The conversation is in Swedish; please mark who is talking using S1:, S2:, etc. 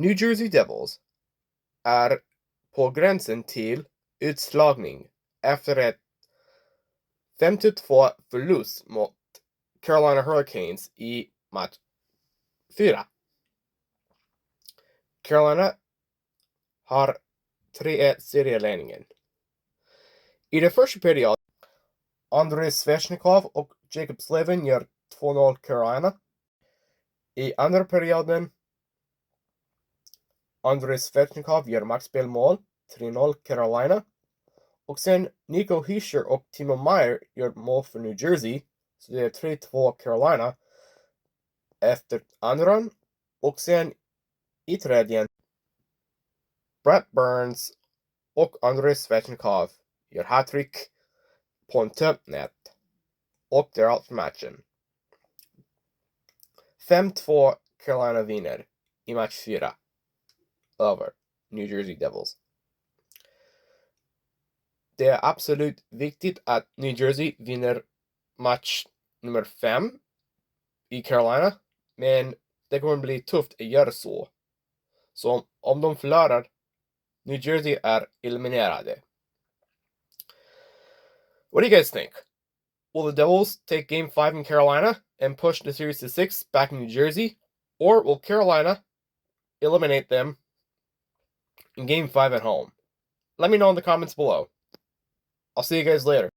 S1: New Jersey Devils är på gränsen till utslagning efter ett 5-2 förlust mot Carolina Hurricanes i match 4. Carolina har 3-1 serieledningen. I den första perioden Andrei Svechnikov och Jacob Slavin gör 2-0 Carolina. I andra perioden Andrei Svechnikov gör maxspelmål 3-0 Carolina. Och sen Nico Hischier och Timo Meier gör mål för New Jersey. Så det är 3-2 Carolina efter andra. Och sen i tredje Brett Burns och Andrei Svechnikov gör hattrick på en tömt nät. Och det är allt för matchen. 5-2 Carolina vinner i match 4 över New Jersey Devils. Det är absolut viktigt att New Jersey vinner match nummer 5 i Carolina. Men det kommer bli tufft att göra så. Så om de förlorar, New Jersey är eliminerade. What do you guys think? Will the Devils take Game 5 in Carolina and push the series to 6 back in New Jersey? Or will Carolina eliminate them in Game 5 at home? Let me know in the comments below. I'll see you guys later.